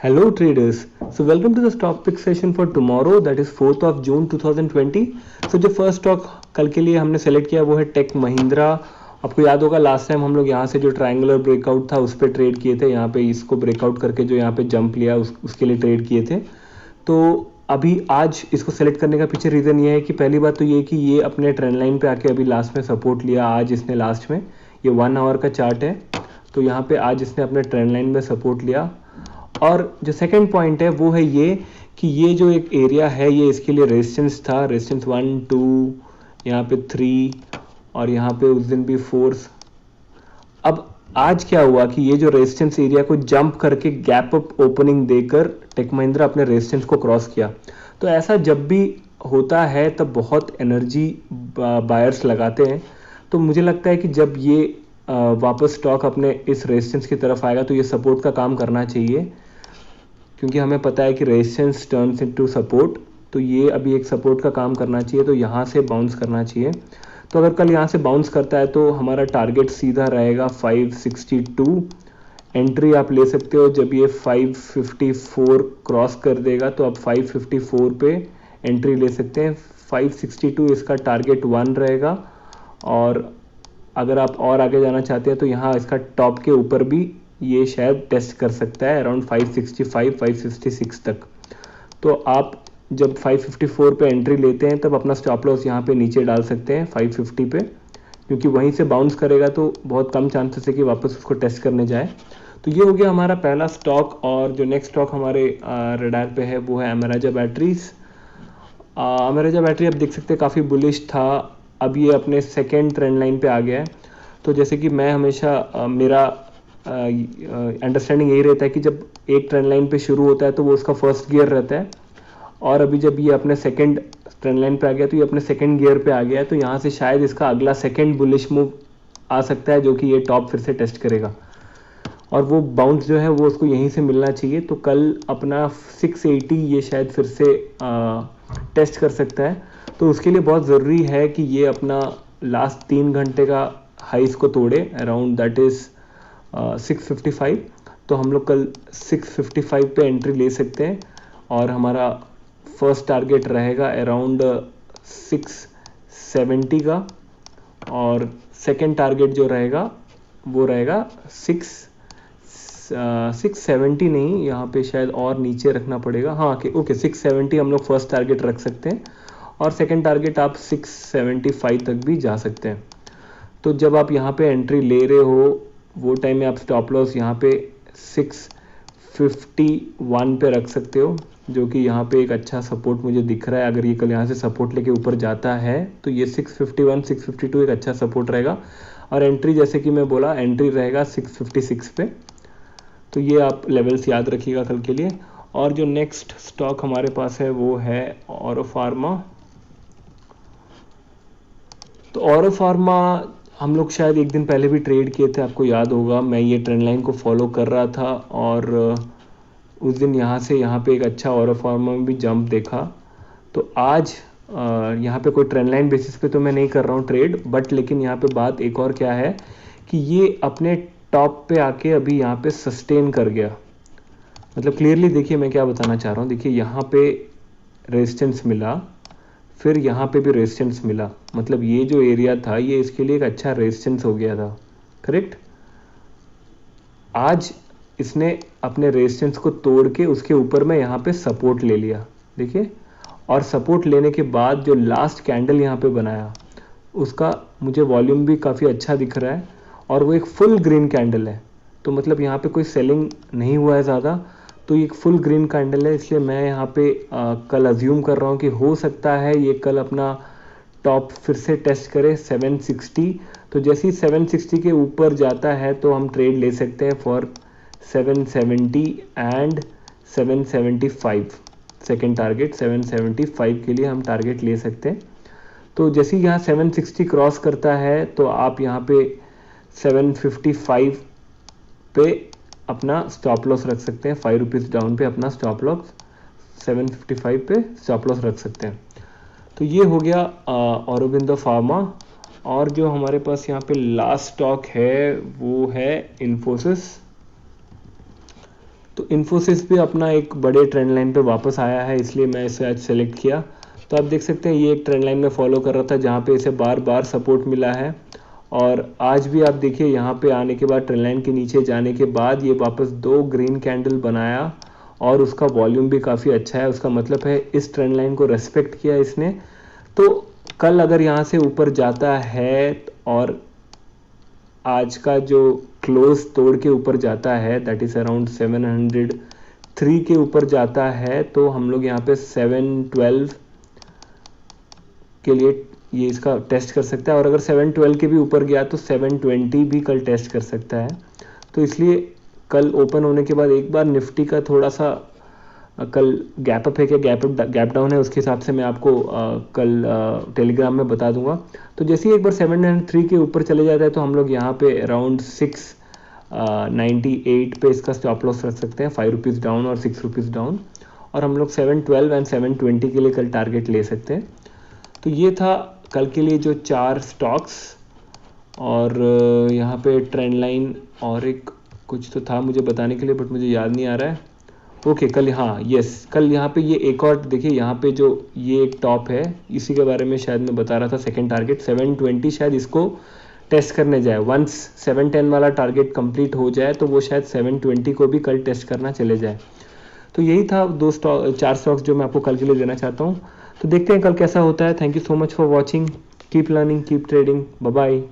Hello traders. So welcome to the stock pick session for tomorrow, that is 4th of June 2020. So जो first stock कल के लिए हमने select किया वो है टेक महिंद्रा। आपको याद होगा लास्ट टाइम हम लोग यहाँ से जो ट्रायंगुलर ब्रेकआउट था उस पर ट्रेड किए थे, यहाँ पे इसको ब्रेकआउट करके जो यहाँ पे जंप लिया उसके लिए ट्रेड किए थे। तो अभी आज इसको सेलेक्ट करने का पीछे रीज़न ये है कि पहली बात तो ये कि ये अपने ट्रेंड लाइन पे आके अभी लास्ट में सपोर्ट लिया। आज इसने लास्ट में, ये 1 आवर का चार्ट है, तो यहाँ पे आज इसने अपने ट्रेंड लाइन में सपोर्ट लिया। और जो सेकंड पॉइंट है वो है ये कि ये जो एक एरिया है ये इसके लिए रेजिस्टेंस था, रेजिस्टेंस 1 2, यहाँ पे 3 और यहाँ पे उस दिन भी 4। अब आज क्या हुआ कि ये जो रेजिस्टेंस एरिया को जंप करके गैप अप ओपनिंग देकर टेक महिंद्रा अपने रेजिस्टेंस को क्रॉस किया। तो ऐसा जब भी होता है तब बहुत एनर्जी बायर्स लगाते हैं। तो मुझे लगता है कि जब ये वापस स्टॉक अपने इस रेजिस्टेंस की तरफ आएगा तो ये सपोर्ट का काम करना चाहिए, क्योंकि हमें पता है कि रेजिस्टेंस टर्न्स इनटू सपोर्ट। तो ये अभी एक सपोर्ट का काम करना चाहिए, तो यहाँ से बाउंस करना चाहिए। तो अगर कल यहाँ से बाउंस करता है तो हमारा टारगेट सीधा रहेगा 562। एंट्री आप ले सकते हो जब ये 554 क्रॉस कर देगा, तो आप 554 पे एंट्री ले सकते हैं। 562 इसका टारगेट 1 रहेगा। और अगर आप और आगे जाना चाहते हैं तो यहाँ इसका टॉप के ऊपर भी ये शायद टेस्ट कर सकता है अराउंड 565 566 तक। तो आप जब 554 पे एंट्री लेते हैं तब अपना स्टॉप लॉस यहाँ पे नीचे डाल सकते हैं 550 पे, क्योंकि वहीं से बाउंस करेगा तो बहुत कम चांसेस है कि वापस उसको टेस्ट करने जाए। तो ये हो गया हमारा पहला स्टॉक। और जो नेक्स्ट स्टॉक हमारे रडार पे है वो है अमेराजा बैटरीज। अमेराजा बैटरी आप देख सकते हैं काफ़ी बुलिश था, अब ये अपने सेकेंड ट्रेंड लाइन पे आ गया है। तो जैसे कि मैं हमेशा मेरा अंडरस्टैंडिंग यही रहता है कि जब एक ट्रेंड लाइन पे शुरू होता है तो वो उसका फर्स्ट गियर रहता है, और अभी जब ये अपने सेकंड ट्रेंड लाइन पे आ गया तो ये अपने सेकंड गियर पे आ गया है। तो यहाँ से शायद इसका अगला सेकंड बुलिश मूव आ सकता है, जो कि ये टॉप फिर से टेस्ट करेगा, और वो बाउंस जो है वो उसको यहीं से मिलना चाहिए। तो कल अपना 680 ये शायद फिर से टेस्ट कर सकता है। तो उसके लिए बहुत ज़रूरी है कि ये अपना लास्ट 3 घंटे का हाइस को तोड़े, अराउंड दैट इज़ 655। तो हम लोग कल 655 पे एंट्री ले सकते हैं, और हमारा फर्स्ट टारगेट रहेगा अराउंड 670 का, और सेकंड टारगेट जो रहेगा वो रहेगा 670 नहीं, यहाँ पे शायद और नीचे रखना पड़ेगा। हाँ ओके 670 हम लोग फर्स्ट टारगेट रख सकते हैं, और सेकंड टारगेट आप 675 तक भी जा सकते हैं। तो जब आप यहाँ पे एंट्री ले रहे हो वो टाइम में आप स्टॉप लॉस यहाँ पे 651 पे रख सकते हो, जो कि यहाँ पे एक अच्छा सपोर्ट मुझे दिख रहा है। अगर ये कल यहाँ से सपोर्ट लेके ऊपर जाता है तो ये 651 652 एक अच्छा सपोर्ट रहेगा। और एंट्री जैसे कि मैं बोला, एंट्री रहेगा 656 पे। तो ये आप लेवल्स याद रखिएगा कल के लिए। और जो नेक्स्ट स्टॉक हमारे पास है वो है ऑरो फार्मा। तो ऑरो फार्मा हम लोग शायद एक दिन पहले भी ट्रेड किए थे, आपको याद होगा। मैं ये ट्रेंड लाइन को फॉलो कर रहा था, और उस दिन यहाँ से यहाँ पे एक अच्छा ऑरो फार्मा में भी जंप देखा। तो आज यहाँ पे कोई ट्रेंड लाइन बेसिस पे तो मैं नहीं कर रहा हूँ ट्रेड, बट लेकिन यहाँ पे बात एक और क्या है कि ये अपने टॉप पे आके अभी यहाँ पे सस्टेन कर गया। मतलब क्लियरली देखिए मैं क्या बताना चाह रहा हूँ। देखिए यहाँ पे रेजिस्टेंस मिला, फिर यहाँ पे भी रेजिस्टेंस मिला, मतलब ये जो एरिया था ये इसके लिए एक अच्छा रेजिस्टेंस हो गया था, करेक्ट। आज इसने अपने रेजिस्टेंस को तोड़ के उसके ऊपर में यहाँ पे सपोर्ट ले लिया, देखिए। और सपोर्ट लेने के बाद जो लास्ट कैंडल यहाँ पे बनाया उसका मुझे वॉल्यूम भी काफ़ी अच्छा दिख रहा है, और वो एक फुल ग्रीन कैंडल है। तो मतलब यहाँ पे कोई सेलिंग नहीं हुआ है ज़्यादा, तो ये एक फुल ग्रीन कैंडल है। इसलिए मैं यहाँ पे कल अज्यूम कर रहा हूँ कि हो सकता है ये कल अपना टॉप फिर से टेस्ट करे 760। तो जैसे ही 760 के ऊपर जाता है तो हम ट्रेड ले सकते हैं फॉर 770 एंड 775। सेकेंड टारगेट 775 के लिए हम टारगेट ले सकते हैं। तो जैसे ही यहाँ 760 क्रॉस करता है तो आप यहाँ पे 755 पे अपना स्टॉप लॉस रख सकते हैं। 5 रुपीज़ डाउन पे अपना स्टॉप लॉस 755 पे स्टॉप लॉस रख सकते हैं। तो ये हो गया औरोबिंदो फार्मा। और जो हमारे पास यहाँ पे लास्ट स्टॉक है वो है इन्फोसिस। तो इन्फोसिस भी अपना एक बड़े ट्रेंड लाइन पे वापस आया है, इसलिए मैं इसे आज सेलेक्ट किया। तो आप देख सकते हैं ये एक ट्रेंड लाइन में फॉलो कर रहा था जहाँ पे इसे बार बार सपोर्ट मिला है, और आज भी आप देखिए यहाँ पे आने के बाद ट्रेंड लाइन के नीचे जाने के बाद ये वापस 2 ग्रीन कैंडल बनाया और उसका वॉल्यूम भी काफ़ी अच्छा है। उसका मतलब है इस ट्रेंड लाइन को रेस्पेक्ट किया इसने। तो कल अगर यहाँ से ऊपर जाता है और आज का जो क्लोज तोड़ के ऊपर जाता है, दैट इज अराउंड 703 के ऊपर जाता है, तो हम लोग यहाँ पे 712 के लिए ये इसका टेस्ट कर सकता है, और अगर 712 के भी ऊपर गया तो 720 भी कल टेस्ट कर सकता है। तो इसलिए कल ओपन होने के बाद एक बार निफ्टी का थोड़ा सा कल गैप अप है क्या गैप डाउन है, उसके हिसाब से मैं आपको कल टेलीग्राम में बता दूंगा। तो जैसे ही एक बार 703 के ऊपर चले जाता है तो हम लोग यहाँ पे अराउंड 698 पे इसका स्टॉप लॉस रख सकते हैं, 5 रुपीज़ डाउन और 6 रुपीज़ डाउन, और हम लोग 712 एंड 720 के लिए कल टारगेट ले सकते हैं। तो ये था कल के लिए जो 4 स्टॉक्स, और यहाँ पे ट्रेंड लाइन और एक कुछ तो था मुझे बताने के लिए बट मुझे याद नहीं आ रहा है। ओके कल, हाँ यस, कल यहाँ पे ये एक और देखिए, यहाँ पे जो ये एक टॉप है इसी के बारे में शायद मैं बता रहा था, सेकंड टारगेट 720 शायद इसको टेस्ट करने जाए। वंस 710 वाला टारगेट कंप्लीट हो जाए तो वो शायद 720 को भी कल टेस्ट करना चले जाए। तो यही था 4 स्टॉक्स जो मैं आपको कल के लिए देना चाहता हूँ। तो देखते हैं कल कैसा होता है। Thank you so much for watching, keep learning, keep trading, bye bye.